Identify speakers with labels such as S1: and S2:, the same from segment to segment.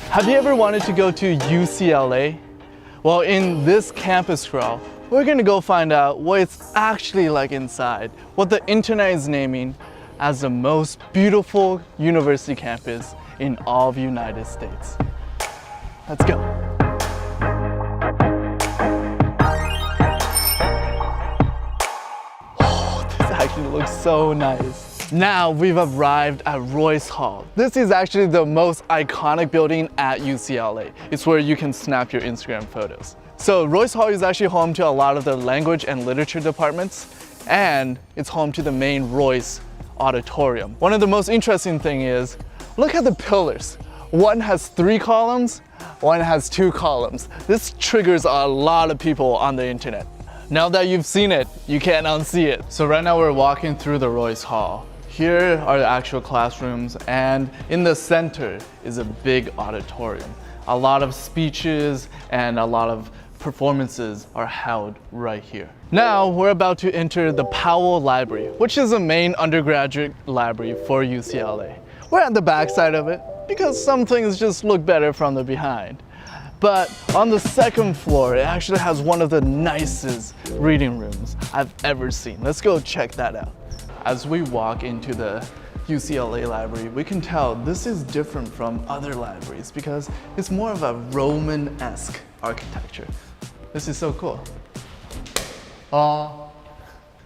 S1: Have you ever wanted to go to UCLA? Well, in this campus crawl, we're gonna go find out what it's actually like inside, what the internet is naming as the most beautiful university campus in all of the United States. Let's go. Oh, this actually looks so nice. Now we've arrived at Royce Hall. This is actually the most iconic building at UCLA. It's where you can snap your Instagram photos. So Royce Hall is actually home to a lot of the language and literature departments, and it's home to the main Royce auditorium. One of the most interesting things is, look at the pillars. One has 3 columns, one has 2 columns. This triggers a lot of people on the internet. Now that you've seen it, you can't unsee it. So right now we're walking through the Royce Hall. Here are the actual classrooms, and in the center is a big auditorium. A lot of speeches and a lot of performances are held right here. Now we're about to enter the Powell Library, which is the main undergraduate library for UCLA. We're at the back side of it because some things just look better from the behind. But on the second floor, it actually has one of the nicest reading rooms I've ever seen. Let's go check that out. As we walk into the UCLA library, we can tell this is different from other libraries because it's more of a Roman-esque architecture. This is so cool.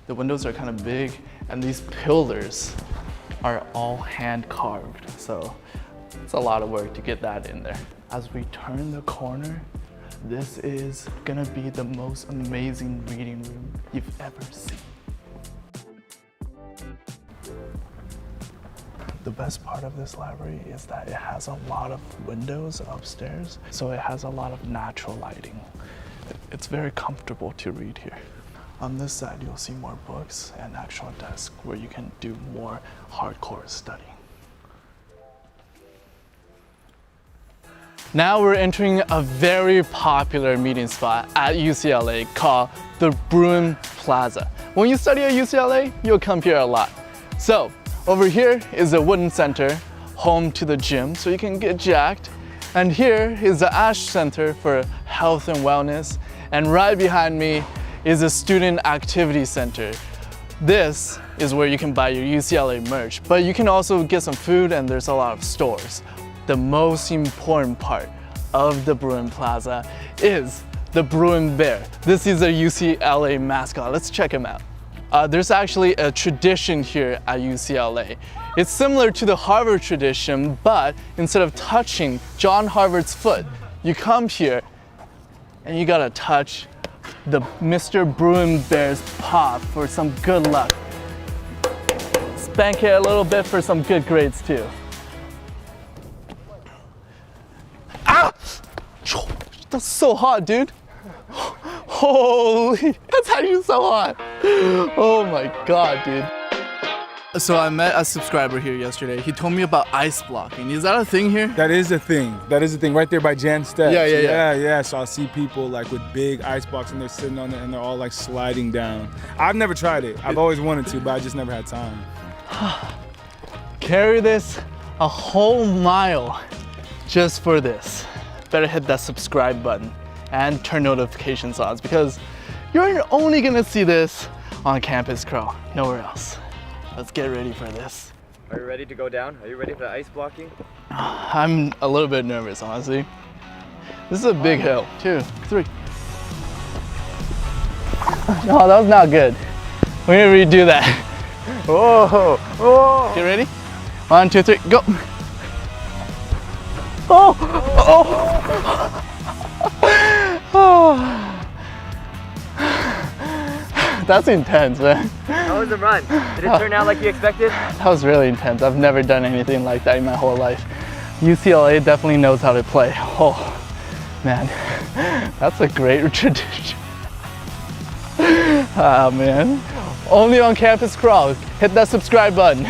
S1: The windows are kind of big, and these pillars are all hand carved. So it's a lot of work to get that in there. As we turn the corner, this is gonna be the most amazing reading room you've ever seen. The best part of this library is that it has a lot of windows upstairs, so it has a lot of natural lighting. It's very comfortable to read here. On this side, you'll see more books and actual desks where you can do more hardcore studying. Now we're entering a very popular meeting spot at UCLA called the Bruin Plaza. When you study at UCLA, you'll come here a lot. So over here is the Wooden Center, home to the gym, so you can get jacked. And here is the Ash Center for health and wellness. And right behind me is the Student Activity Center. This is where you can buy your UCLA merch, but you can also get some food, and there's a lot of stores. The most important part of the Bruin Plaza is the Bruin Bear. This is a UCLA mascot. Let's check him out. There's actually a tradition here at UCLA. It's similar to the Harvard tradition, but instead of touching John Harvard's foot, you come here and you gotta touch the Mr. Bruin Bear's paw for some good luck. Spank it a little bit for some good grades too. Ah! That's so hot, dude. Holy, that's actually so hot. Oh my God, dude. So I met a subscriber here yesterday. He told me about ice blocking. Is that a thing here?
S2: That is a thing. That is a thing right there by Jan Steps.
S1: Yeah.
S2: So I'll see people like with big ice blocks and they're sitting on it and they're all like sliding down. I've never tried it. I've always wanted to, but I just never had time.
S1: Carry this a whole mile just for this. Better hit that subscribe button and turn notifications on because you're only gonna see this on Campus Crawl, nowhere else. Let's get ready for this.
S3: Are you ready to go down? Are you ready for the ice blocking?
S1: I'm a little bit nervous, honestly. This is a big hill. 2, 3. No, that was not good. We're gonna redo that. Whoa, whoa. Get ready? 1, 2, 3, go. Oh. That's intense, man.
S3: How was the run? Did it turn out like you expected?
S1: That was really intense. I've never done anything like that in my whole life. UCLA definitely knows how to play. Oh, man. That's a great tradition. Ah, man. Only on Campus Crawl. Hit that subscribe button.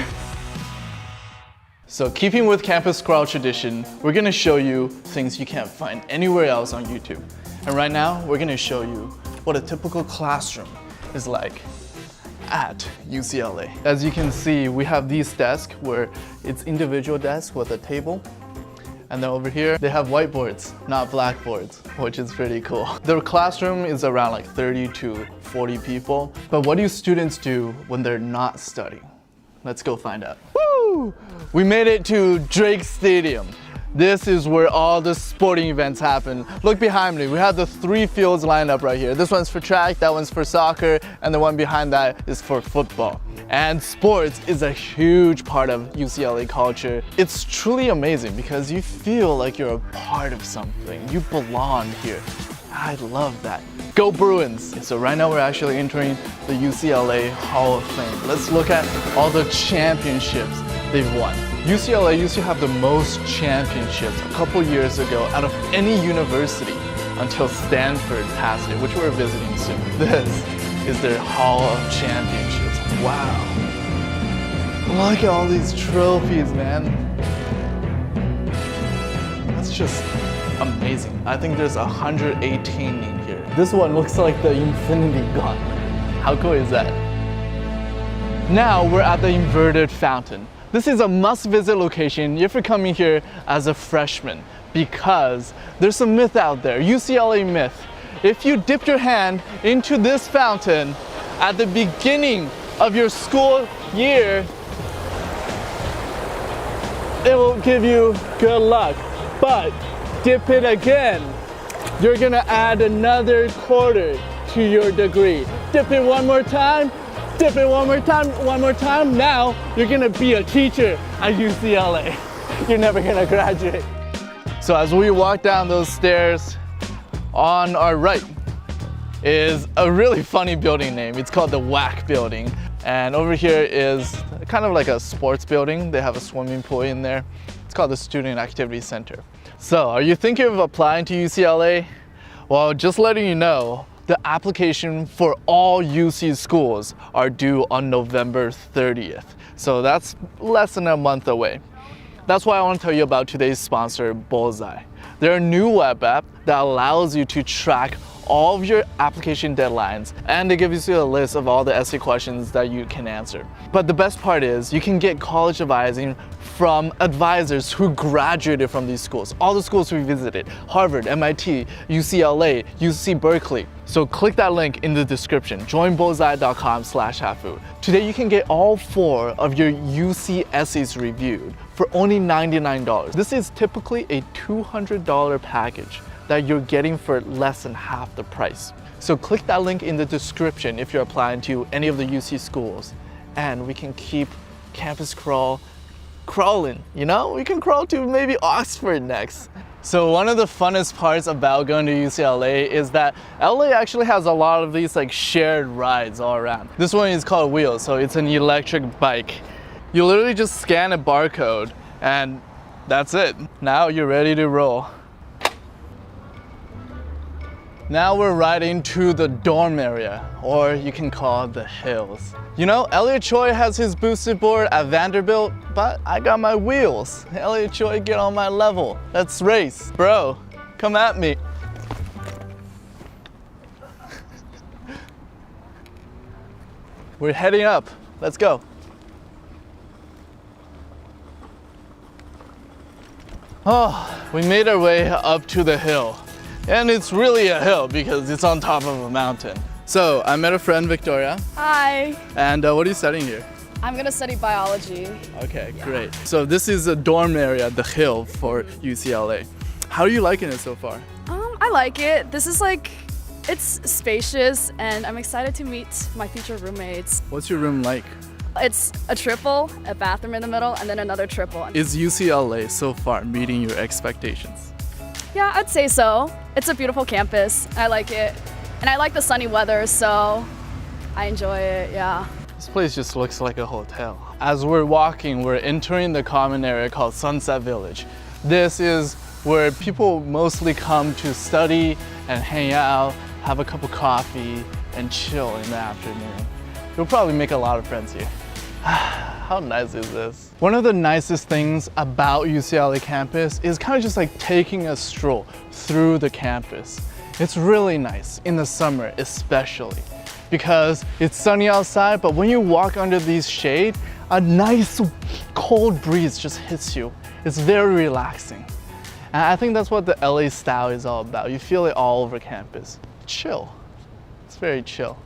S1: So keeping with Campus Crawl tradition, we're gonna show you things you can't find anywhere else on YouTube. And right now, we're gonna show you what a typical classroom is like at UCLA. As you can see, we have these desks where it's individual desks with a table. And then over here, they have whiteboards, not blackboards, which is pretty cool. Their classroom is around like 30 to 40 people. But what do students do when they're not studying? Let's go find out. Woo! We made it to Drake Stadium. This is where all the sporting events happen. Look behind me, we have the 3 fields lined up right here. This one's for track, that one's for soccer, and the one behind that is for football. And sports is a huge part of UCLA culture. It's truly amazing because you feel like you're a part of something. You belong here. I love that. Go Bruins! So right now we're actually entering the UCLA Hall of Fame. Let's look at all the championships they've won. UCLA used to have the most championships a couple years ago out of any university until Stanford passed it, which we're visiting soon. This is their Hall of Championships. Wow. Look at all these trophies, man. That's just amazing. I think there's 118 in here. This one looks like the Infinity Gauntlet. How cool is that? Now we're at the inverted fountain. This is a must-visit location if you're coming here as a freshman because there's a myth out there, UCLA myth. If you dip your hand into this fountain at the beginning of your school year, it will give you good luck. But dip it again, you're gonna add another quarter to your degree. Dip it one more time, dip it one more time. Now you're gonna be a teacher at UCLA. You're never gonna graduate. So as we walk down those stairs, on our right is a really funny building name. It's called the WAC building. And over here is kind of like a sports building. They have a swimming pool in there. It's called the Student Activity Center. So are you thinking of applying to UCLA? Well, just letting you know, the application for all UC schools are due on November 30th. So that's less than a month away. That's why I want to tell you about today's sponsor, Bullseye. They're a new web app that allows you to track all of your application deadlines, and they give you a list of all the essay questions that you can answer. But the best part is you can get college advising from advisors who graduated from these schools. All the schools we visited, Harvard, MIT, UCLA, UC Berkeley. So click that link in the description, joinbullseye.com/Hafu. Today you can get all 4 of your UC essays reviewed for only $99. This is typically a $200 package that you're getting for less than half the price. So click that link in the description if you're applying to any of the UC schools, and we can keep campus crawling, you know? We can crawl to maybe Oxford next. So one of the funnest parts about going to UCLA is that LA actually has a lot of these like shared rides all around. This one is called Wheels, so it's an electric bike. You literally just scan a barcode and that's it. Now you're ready to roll. Now we're riding to the dorm area, or you can call it the hills. You know, Elliot Choi has his boosted board at Vanderbilt, but I got my wheels. Elliot Choi, get on my level. Let's race. Bro, come at me. We're heading up. Let's go. Oh, we made our way up to the hill. And it's really a hill because it's on top of a mountain. So I met a friend, Victoria.
S4: Hi.
S1: And what are you studying here?
S4: I'm gonna study biology.
S1: Okay, great. So this is a dorm area, the hill for UCLA. How are you liking it so far?
S4: I like it. This is it's spacious and I'm excited to meet my future roommates.
S1: What's your room like?
S4: It's a triple, a bathroom in the middle, and then another triple.
S1: Is UCLA so far meeting your expectations?
S4: Yeah, I'd say so. It's a beautiful campus. I like it. And I like the sunny weather, so I enjoy it, yeah.
S1: This place just looks like a hotel. As we're walking, we're entering the common area called Sunset Village. This is where people mostly come to study and hang out, have a cup of coffee, and chill in the afternoon. You'll probably make a lot of friends here. How nice is this? One of the nicest things about UCLA campus is kind of just like taking a stroll through the campus. It's really nice in the summer especially because it's sunny outside, but when you walk under these shade, a nice cold breeze just hits you. It's very relaxing. And I think that's what the LA style is all about. You feel it all over campus. Chill. It's very chill.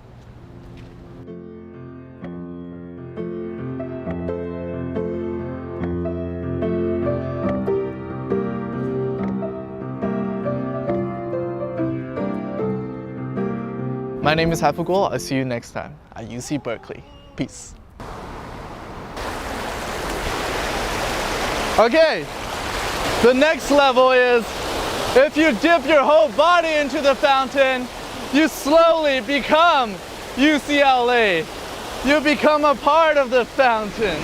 S1: My name is Hafu. I'll see you next time at UC Berkeley. Peace. Okay, the next level is if you dip your whole body into the fountain, you slowly become UCLA. You become a part of the fountain.